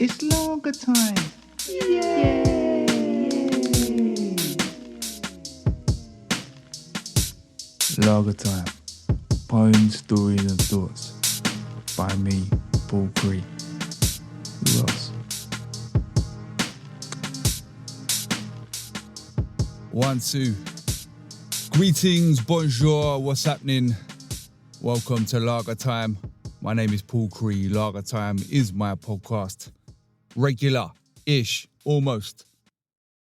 It's longer time. Yay! Lager time. Poems, stories and thoughts. By me, Paul Cree. Who else? 1, 2. Greetings, bonjour, what's happening? Welcome to Lager Time. My name is Paul Cree. Lager Time is my podcast. Regular-ish, almost.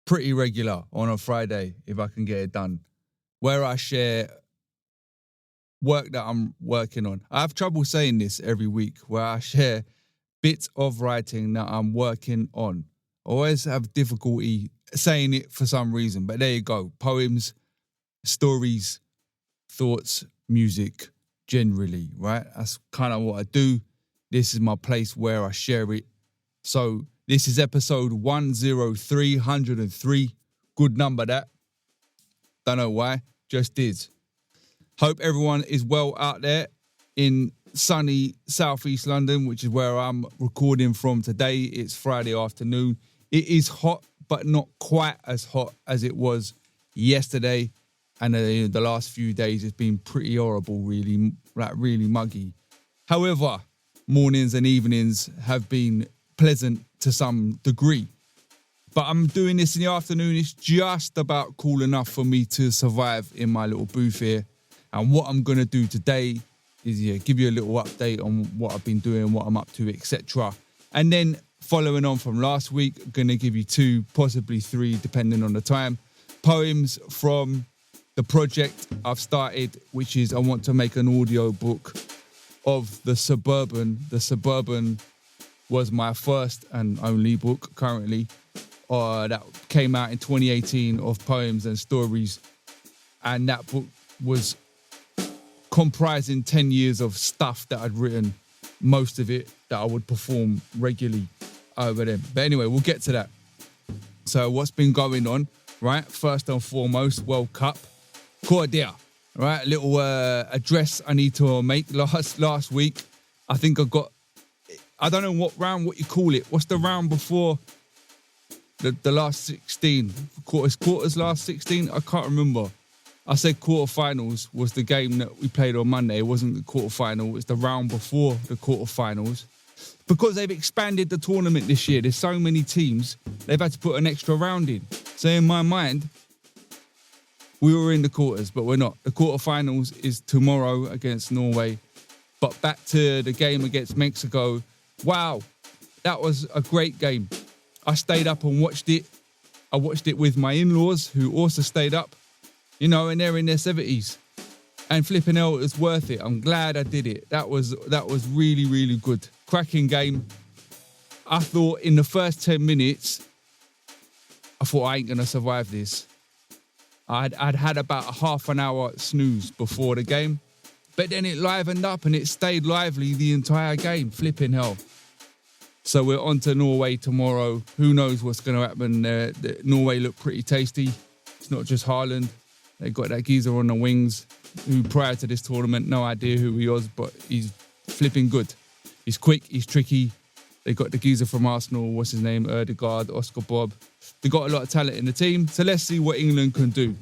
Pretty regular on a Friday, if I can get it done. Where I share work that I'm working on. I have trouble saying this every week, where I share bits of writing that I'm working on. I always have difficulty saying it for some reason, but there you go. Poems, stories, thoughts, music, generally, right? That's kind of what I do. This is my place where I share it. So this is episode 103. Good number, that. Don't know why, just is. Hope everyone is well out there in sunny southeast London, which is where I'm recording from today. It's Friday afternoon. It is hot, but not quite as hot as it was yesterday. And the last few days, it's been pretty horrible, really, like really muggy. However, mornings and evenings have been pleasant to some degree. But I'm doing this in the afternoon. It's just about cool enough for me to survive in my little booth here. And what I'm going to do today is give you a little update on what I've been doing, what I'm up to, etc. And then following on from last week, I'm going to give you 2, possibly 3, depending on the time, poems from the project I've started, which is I want to make an audio book of the Suburban. The Suburban was my first and only book currently that came out in 2018 of poems and stories. And that book was comprising 10 years of stuff that I'd written, most of it that I would perform regularly over them. But anyway, we'll get to that. So what's been going on, right? First and foremost, World Cup. Cordia, right? A little address I need to make last week. I think I don't know what round, what you call it. What's the round before the last 16? Quarters last 16? I can't remember. I said quarterfinals was the game that we played on Monday. It wasn't the quarterfinal. It was the round before the quarterfinals. Because they've expanded the tournament this year. There's so many teams. They've had to put an extra round in. So in my mind, we were in the quarters, but we're not. The quarterfinals is tomorrow against Norway. But back to the game against Mexico. Wow, that was a great game. I stayed up and watched it. I watched it with my in-laws, who also stayed up. You know, and they're in their 70s. And flipping hell, it was worth it. I'm glad I did it. That was really, really good. Cracking game. I thought in the first 10 minutes, I thought I ain't going to survive this. I'd had about a half an hour snooze before the game. But then it livened up and it stayed lively the entire game. Flipping hell. So we're on to Norway tomorrow. Who knows what's going to happen there. Norway look pretty tasty. It's not just Haaland. They got that geezer on the wings who prior to this tournament, no idea who he was, but he's flipping good. He's quick, he's tricky. They got the geezer from Arsenal, what's his name, Ødegaard, Oscar Bob. They got a lot of talent in the team, so let's see what England can do.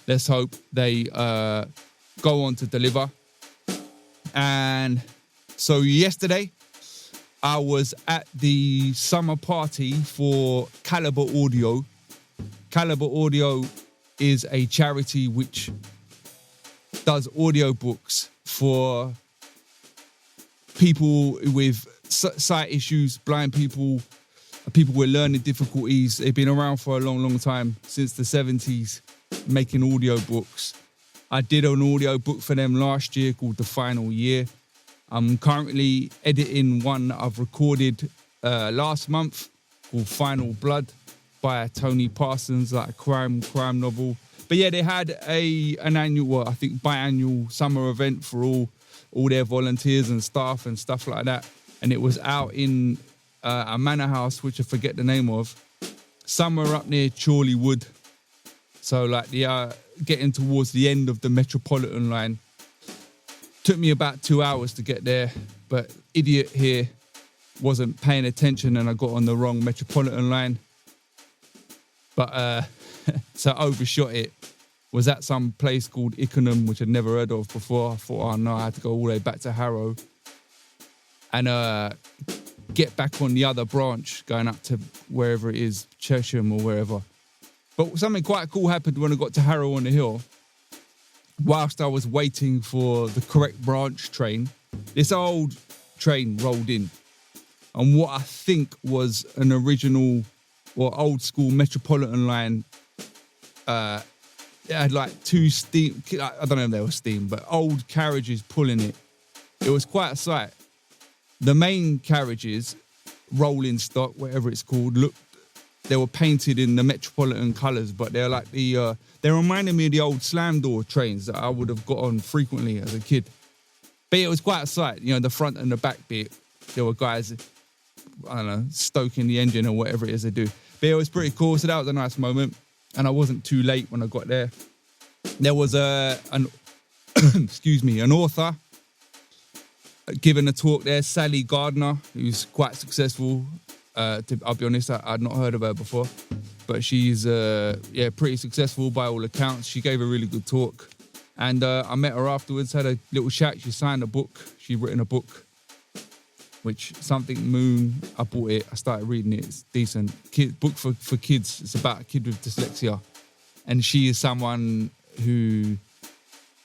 Let's hope they go on to deliver. And so yesterday, I was at the summer party for Calibre Audio. Calibre Audio is a charity which does audiobooks for people with sight issues, blind people, people with learning difficulties. They've been around for a long, long time, since the 70s, making audiobooks. I did an audiobook for them last year called The Final Year. I'm currently editing one that I've recorded last month called Final Blood by Tony Parsons, like a crime novel. But yeah, they had an annual, I think biannual summer event for all their volunteers and staff and stuff like that. And it was out in a manor house, which I forget the name of, somewhere up near Chorley Wood. So like getting towards the end of the Metropolitan line. Took me about 2 hours to get there, but idiot here wasn't paying attention and I got on the wrong Metropolitan line. But so I overshot it. Was at some place called Ickenham, which I'd never heard of before. I thought, oh no, I had to go all the way back to Harrow and get back on the other branch, going up to wherever it is, Chesham or wherever. But something quite cool happened when I got to Harrow on the Hill. Whilst I was waiting for the correct branch train, this old train rolled in. And what I think was an original or old school Metropolitan line, it had like two steam, I don't know if they were steam, but old carriages pulling it. It was quite a sight. The main carriages, rolling stock, whatever it's called, they were painted in the Metropolitan colours, but they're like they reminded me of the old slam door trains that I would have got on frequently as a kid. But it was quite a sight, you know, the front and the back bit. There were guys, I don't know, stoking the engine or whatever it is they do. But it was pretty cool, so that was a nice moment. And I wasn't too late when I got there. There was an author giving a talk there, Sally Gardner, who's quite successful. I'll be honest, I'd not heard of her before, but she's pretty successful by all accounts. She gave a really good talk, and I met her afterwards, had a little chat. She signed a book. She'd written a book, which Something Moon. I bought it. I started reading it. It's decent. Book for kids. It's about a kid with dyslexia, and she is someone who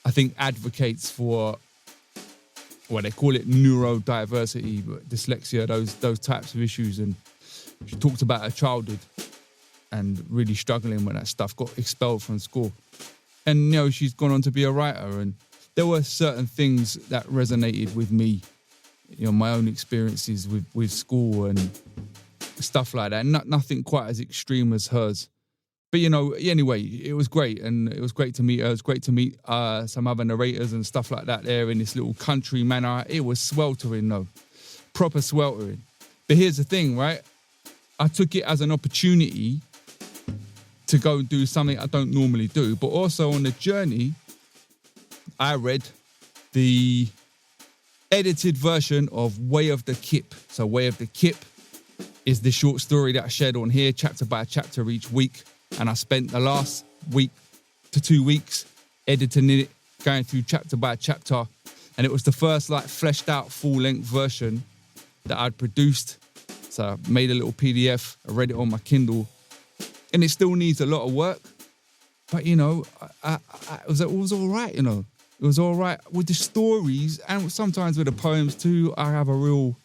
I think advocates for, well, they call it neurodiversity, but dyslexia, those types of issues. And she talked about her childhood and really struggling with that stuff, got expelled from school. And, you know, she's gone on to be a writer. And there were certain things that resonated with me, you know, my own experiences with school and stuff like that. Nothing quite as extreme as hers. But, you know, anyway, it was great. And it was great to meet her. It was great to meet some other narrators and stuff like that there in this little country manor. It was sweltering, though. Proper sweltering. But here's the thing, right? I took it as an opportunity to go and do something I don't normally do. But also on the journey, I read the edited version of Way of the Kip. So Way of the Kip is the short story that I shared on here, chapter by chapter each week. And I spent the last week to 2 weeks editing it, going through chapter by chapter. And it was the first like fleshed out full length version that I'd produced. So I made a little PDF, I read it on my Kindle. And it still needs a lot of work. But, you know, it was all right, you know. It was all right with the stories and sometimes with the poems too. I have a real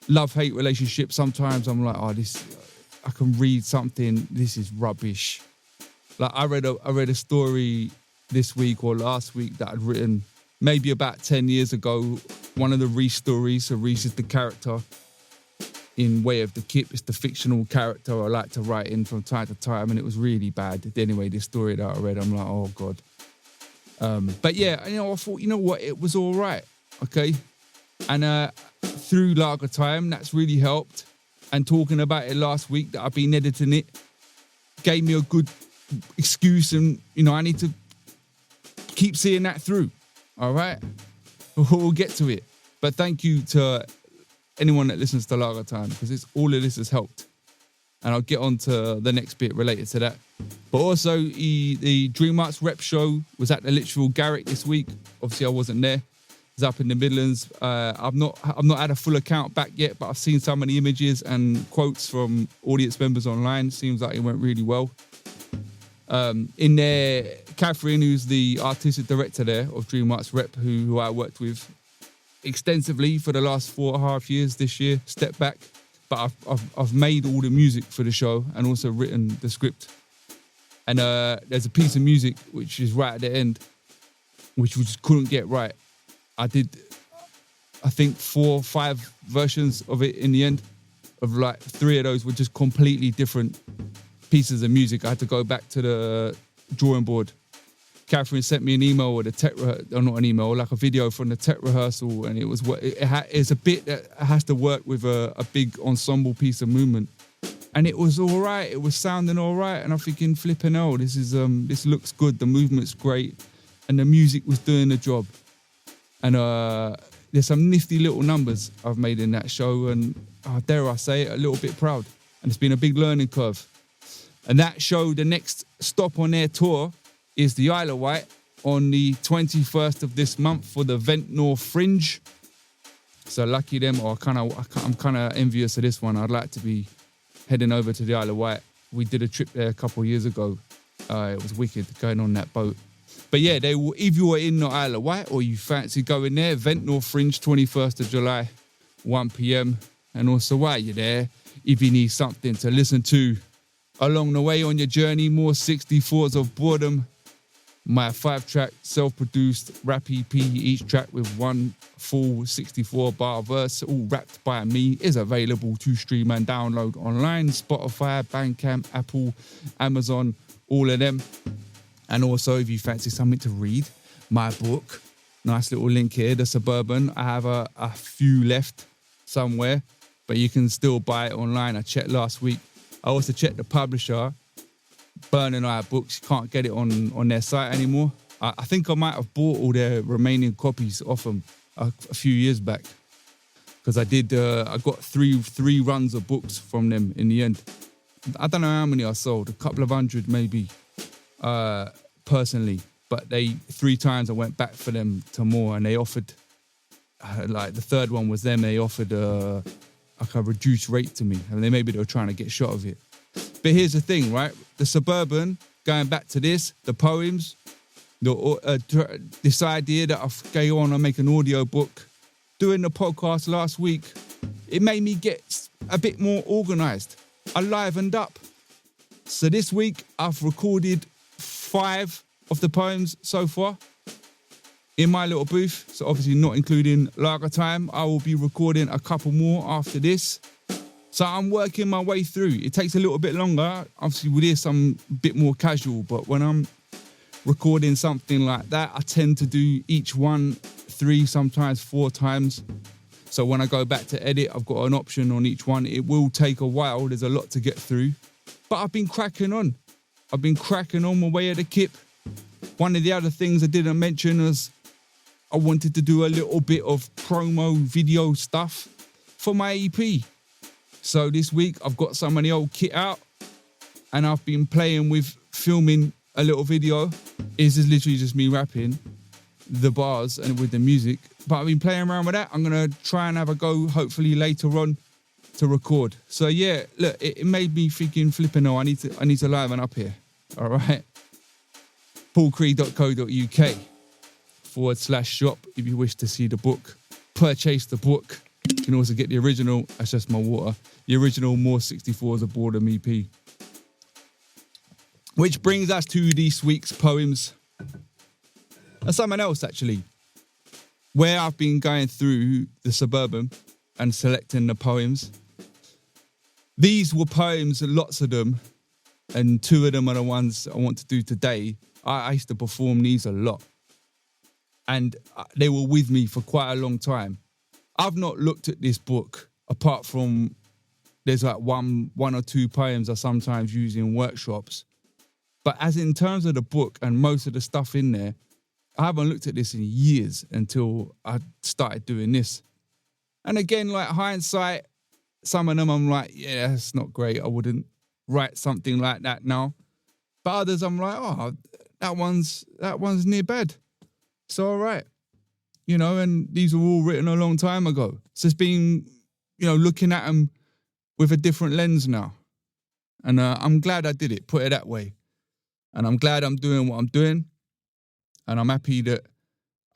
love-hate relationship. Sometimes I'm like, oh, I can read something, this is rubbish. Like I read a story this week or last week that I'd written maybe about 10 years ago. One of the Reese stories, so Reese is the character in Way of the Kip. It's the fictional character I like to write in from time to time, and it was really bad. Anyway, this story that I read, I'm like, oh God. But yeah, you know, I thought, you know what, it was all right, okay? And through Lager Time, that's really helped. And talking about it last week that I've been editing it gave me a good excuse, and, you know, I need to keep seeing that through, all right? We'll get to it. But thank you to anyone that listens to Lager Time, because all of this has helped. And I'll get on to the next bit related to that. But also, the Dream Arts rep show was at the Literal Garrick this week. Obviously, I wasn't there. It was up in the Midlands. I've not had a full account back yet, but I've seen so many images and quotes from audience members online. Seems like it went really well. In there, Catherine, who's the artistic director there of Dream Arts rep, who I worked with extensively for the last 4.5 years this year, stepped back. But I've made all the music for the show and also written the script. And there's a piece of music which is right at the end, which we just couldn't get right. I did, I think, 4 or 5 versions of it in the end. Of like 3 of those were just completely different pieces of music. I had to go back to the drawing board. Catherine sent me an email with not an email, like a video from the tech rehearsal, and it's a bit that has to work with a big ensemble piece of movement, and it was all right. It was sounding all right, and I'm thinking, flipping hell, this looks good. The movement's great, and the music was doing the job. And there's some nifty little numbers I've made in that show, and dare I say it, a little bit proud. And it's been a big learning curve. And that show, the next stop on their tour is the Isle of Wight on the 21st of this month for the Ventnor Fringe. So lucky them, or I'm kind of envious of this one. I'd like to be heading over to the Isle of Wight. We did a trip there a couple of years ago. It was wicked going on that boat. But yeah, they will, if you are in the Isle of Wight or you fancy going there, Ventnor Fringe, 21st of July, 1 p.m. And also while you're there, if you need something to listen to along the way on your journey, more 64s of Boredom, my 5-track self-produced rap EP, each track with one full 64-bar verse, all rapped by me, is available to stream and download online, Spotify, Bandcamp, Apple, Amazon, all of them. And also, if you fancy something to read, my book, nice little link here, the Suburban. I have a few left somewhere, but you can still buy it online. I checked last week. I also checked the publisher, Burn and I Books. You can't get it on their site anymore. I think I might have bought all their remaining copies off them a few years back, because I got three runs of books from them in the end. I don't know how many I sold, a couple of hundred maybe, personally. But 3 times I went back for them to more, and they offered, like the third one was them, they offered like a reduced rate to me. And maybe they were trying to get shot of it. But here's the thing, right? The Suburban, going back to this, the poems, this idea that I go on and make an audio book, doing the podcast last week, it made me get a bit more organised. I livened up. So this week, I've recorded 5 of the poems so far in my little booth. So obviously not including Lager Time. I will be recording a couple more after this. So I'm working my way through. It takes a little bit longer. Obviously with this, I'm a bit more casual. But when I'm recording something like that, I tend to do each one 3, sometimes 4 times. So when I go back to edit, I've got an option on each one. It will take a while. There's a lot to get through. But I've been cracking on. My way at the kip. One of the other things I didn't mention was I wanted to do a little bit of promo video stuff for my EP. So this week I've got some of the old kit out, and I've been playing with filming a little video. It's literally just me rapping the bars and with the music. But I've been playing around with that. I'm going to try and have a go, hopefully later on, to record. So yeah, look, it made me thinking, flipping, I need to liven up here. All right. paulcree.co.uk/shop if you wish to see the book. Purchase the book. You can also get the original, that's just my water, the original More 64s of Boredom EP. Which brings us to this week's poems. And something else, actually, where I've been going through the Suburban and selecting the poems. These were poems, lots of them, and 2 of them are the ones I want to do today. I used to perform these a lot, and they were with me for quite a long time. I've not looked at this book apart from there's like one or 2 poems I sometimes use in workshops. But as in terms of the book and most of the stuff in there, I haven't looked at this in years until I started doing this. And again, like hindsight, some of them I'm like, yeah, that's not great. I wouldn't write something like that now. But others I'm like, oh, that one's near bad. It's all right. You know, and these were all written a long time ago. So it's been, looking at them with a different lens now. And I'm glad I did it, put it that way. And I'm glad I'm doing what I'm doing. And I'm happy that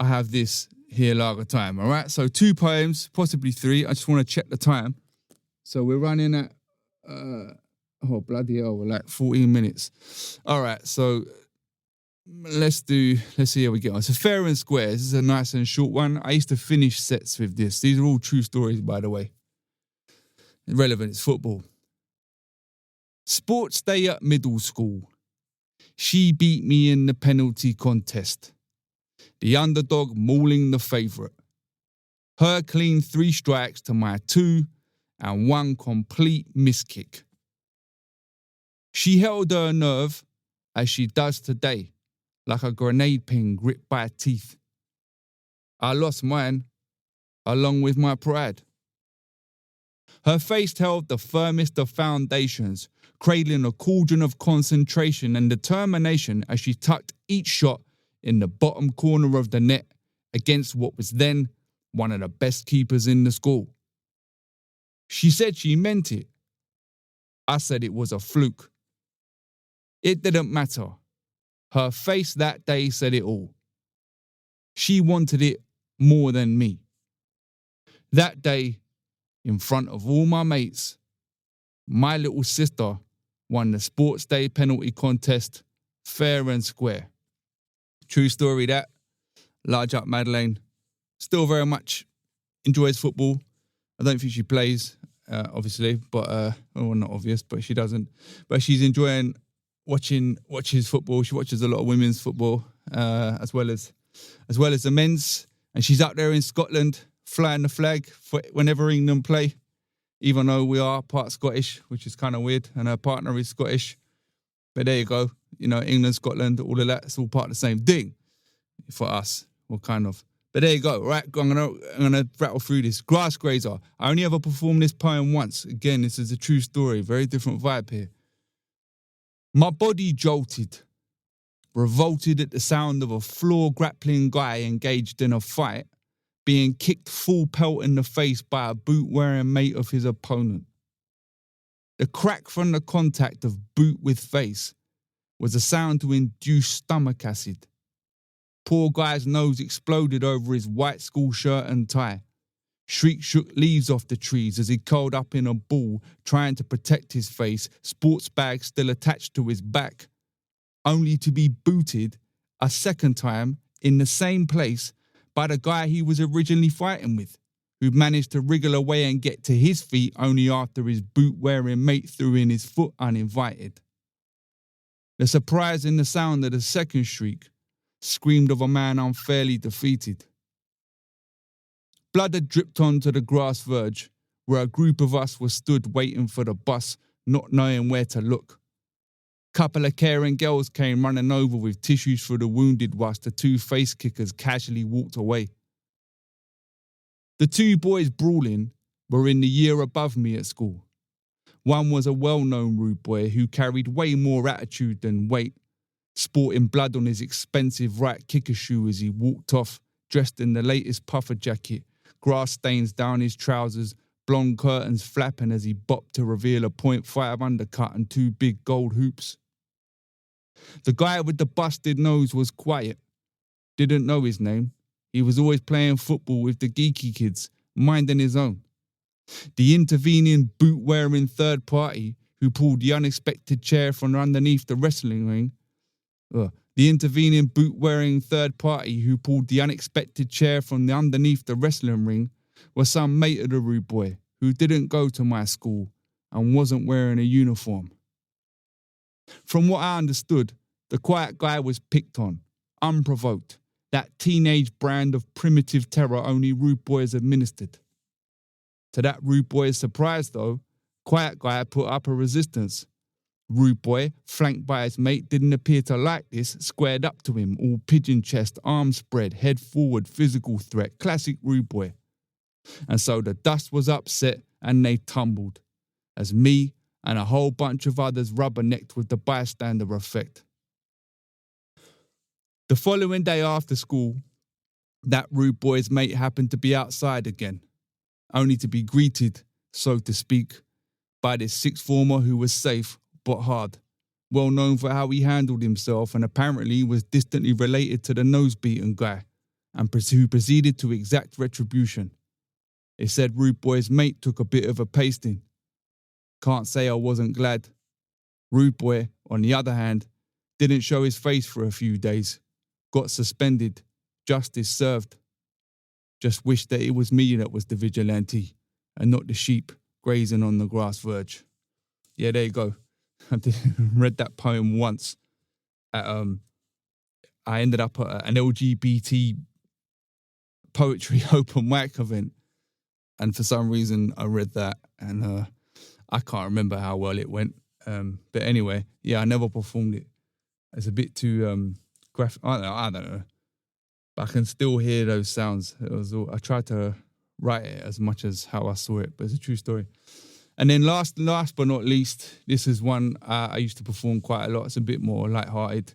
I have this here Lager Time, all right? So 2 poems, possibly 3. I just want to check the time. So we're running at, bloody hell, we're like 14 minutes. All right, so let's see how we get on. So Fair and Square, this is a nice and short one. I used to finish sets with this. These are all true stories, by the way. Irrelevant, it's football. Sports day at middle school. She beat me in the penalty contest. The underdog mauling the favourite. Her clean 3 strikes to my 2 and 1 complete miss kick. She held her nerve as she does today, like a grenade pin gripped by teeth. I lost mine, along with my pride. Her face held the firmest of foundations, cradling a cauldron of concentration and determination as she tucked each shot in the bottom corner of the net against what was then one of the best keepers in the school. She said she meant it. I said it was a fluke. It didn't matter. Her face that day said it all. She wanted it more than me. That day, in front of all my mates, my little sister won the sports day penalty contest fair and square. True story that. Large up Madeleine. Still very much enjoys football. I don't think she plays, obviously, but well, not obvious, but she doesn't. But she's enjoying watches football. She watches a lot of women's football, as well as the men's. And she's out there in Scotland flying the flag for whenever England play, even though we are part Scottish, which is kind of weird, and her partner is Scottish. But there you go. You know, England, Scotland, all of that, it's all part of the same thing for us. Well, kind of. But there you go. Right, I'm gonna rattle through this. Grass Grazer. I only ever performed this poem once. Again, this is a true story. Very different vibe here. My body jolted, revolted at the sound of a floor-grappling guy engaged in a fight, being kicked full pelt in the face by a boot-wearing mate of his opponent. The crack from the contact of boot with face was a sound to induce stomach acid. Poor guy's nose exploded over his white school shirt and tie. Shriek shook leaves off the trees as he curled up in a ball, trying to protect his face, sports bag still attached to his back, only to be booted a second time in the same place by the guy he was originally fighting with, who managed to wriggle away and get to his feet only after his boot-wearing mate threw in his foot uninvited. The surprise in the sound of the second shriek screamed of a man unfairly defeated. Blood had dripped onto the grass verge, where a group of us were stood waiting for the bus, not knowing where to look. Couple of caring girls came running over with tissues for the wounded whilst the two face kickers casually walked away. The two boys brawling were in the year above me at school. One was a well-known rude boy who carried way more attitude than weight, sporting blood on his expensive right kicker shoe as he walked off, dressed in the latest puffer jacket, grass stains down his trousers, blonde curtains flapping as he bopped to reveal a .5 undercut and two big gold hoops. The guy with the busted nose was quiet, didn't know his name. He was always playing football with the geeky kids, minding his own. The intervening boot-wearing third party who pulled the unexpected chair from underneath the wrestling ring was some mate of the rude boy who didn't go to my school and wasn't wearing a uniform. From what I understood, the quiet guy was picked on, unprovoked, that teenage brand of primitive terror only rude boys administered. To that rude boy's surprise, though, quiet guy put up a resistance. Rude boy, flanked by his mate, didn't appear to like this, squared up to him, all pigeon chest, arms spread, head forward, physical threat, classic rude boy. And so the dust was upset and they tumbled, as me and a whole bunch of others rubbernecked with the bystander effect. The following day after school, that rude boy's mate happened to be outside again, only to be greeted, so to speak, by this sixth former who was safe but hard, well known for how he handled himself and apparently was distantly related to the nose-beaten guy, and who proceeded to exact retribution. It said rude boy's mate took a bit of a pasting. Can't say I wasn't glad. Rude boy, on the other hand, didn't show his face for a few days. Got suspended. Justice served. Just wish that it was me that was the vigilante and not the sheep grazing on the grass verge. Yeah, there you go. I read that poem once. I ended up at an LGBT poetry open mic event, and for some reason I read that, and I can't remember how well it went. But anyway, yeah, I never performed it. It's a bit too graphic. I don't know. But I can still hear those sounds. I tried to write it as much as how I saw it, but it's a true story. And then last but not least, this is one I used to perform quite a lot. It's a bit more lighthearted.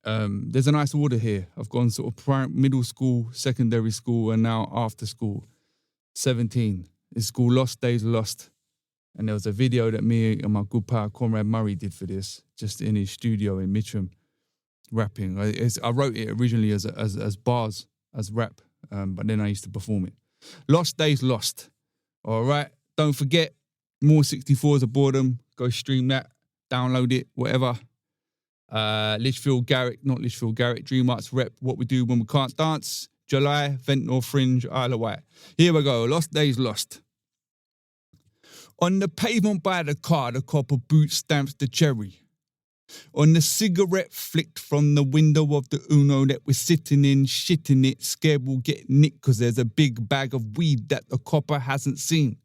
There's a nice order here. I've gone sort of middle school, secondary school, and now after school. 17. It's called Lost Days Lost. And there was a video that me and my good pal Conrad Murray did for this, just in his studio in Mitcham, rapping. I wrote it originally as bars, as rap, but then I used to perform it. Lost Days Lost. All right. Don't forget, more 64s of Boredom. Go stream that, download it, whatever. Lichfield Garrett, not Lichfield Garrett, Dream Arts rep, What We Do When We Can't Dance. July, Ventnor, Fringe, Isle of Wight. Here we go, Lost Days Lost. On the pavement by the car, the copper boot stamps the cherry. On the cigarette flicked from the window of the Uno that we're sitting in, shitting it, scared we'll get nicked cause there's a big bag of weed that the copper hasn't seen.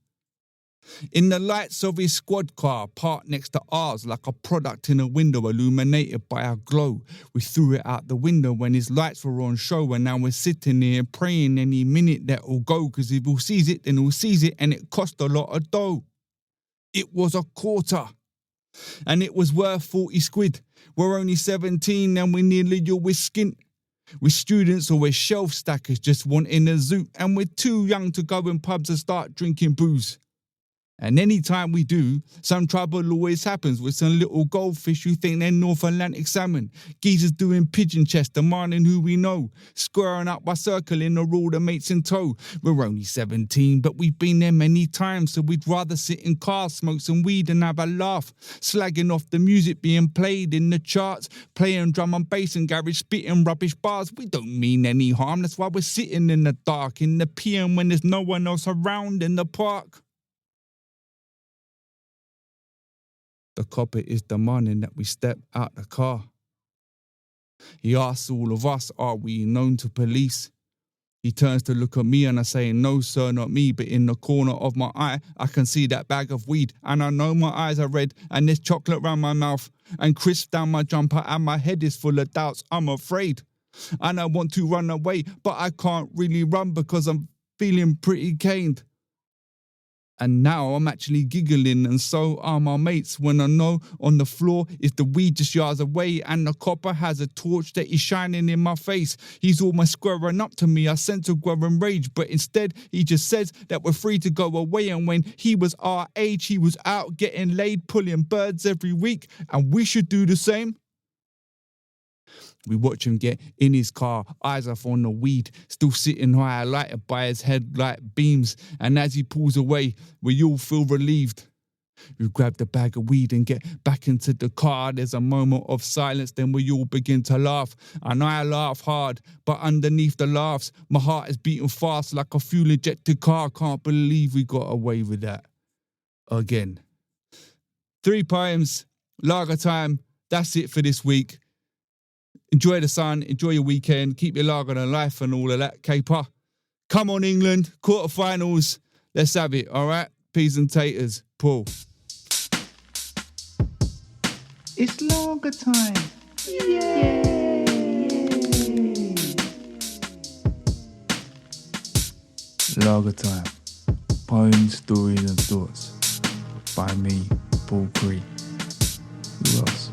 In the lights of his squad car, parked next to ours like a product in a window illuminated by a glow. We threw it out the window when his lights were on show, and now we're sitting here praying any minute that will go, cause if he sees it, then he'll seize it, and it cost a lot of dough. It was a quarter, and it was worth 40 squid. We're only 17 and we're nearly always skint. We're students or we're shelf stackers just wanting a zoot, and we're too young to go in pubs and start drinking booze. And any time we do, some trouble always happens with some little goldfish who think they're North Atlantic salmon. Geezers doing pigeon chest, demanding who we know. Squaring up by circling or all the mates in tow. We're only 17, but we've been there many times, so we'd rather sit in cars, smoke some weed and have a laugh. Slagging off the music being played in the charts. Playing drum and bass and garage, spitting rubbish bars. We don't mean any harm, that's why we're sitting in the dark, in the PM when there's no one else around in the park. The copper is demanding that we step out the car. He asks all of us, are we known to police? He turns to look at me and I say, no sir, not me, but in the corner of my eye, I can see that bag of weed, and I know my eyes are red, and there's chocolate round my mouth, and crisp down my jumper, and my head is full of doubts, I'm afraid. And I want to run away, but I can't really run because I'm feeling pretty caned. And now I'm actually giggling, and so are my mates, when I know on the floor is the weed just yards away, and the copper has a torch that is shining in my face. He's almost squaring up to me, I sense a growing rage, but instead he just says that we're free to go away, and when he was our age he was out getting laid, pulling birds every week, and we should do the same. We watch him get in his car, eyes off on the weed, still sitting high, lighted by his headlight beams. And as he pulls away, we all feel relieved. We grab the bag of weed and get back into the car. There's a moment of silence, then we all begin to laugh. And I laugh hard, but underneath the laughs, my heart is beating fast like a fuel-injected car. Can't believe we got away with that again. 3 poems, lager time. That's it for this week. Enjoy the sun, enjoy your weekend, keep your lager and life and all of that caper. Come on, England, quarterfinals. Let's have it, all right? Peas and taters, Paul. It's lager time. Yay! Lager time. Poems, stories and thoughts. By me, Paul Cree. Who else?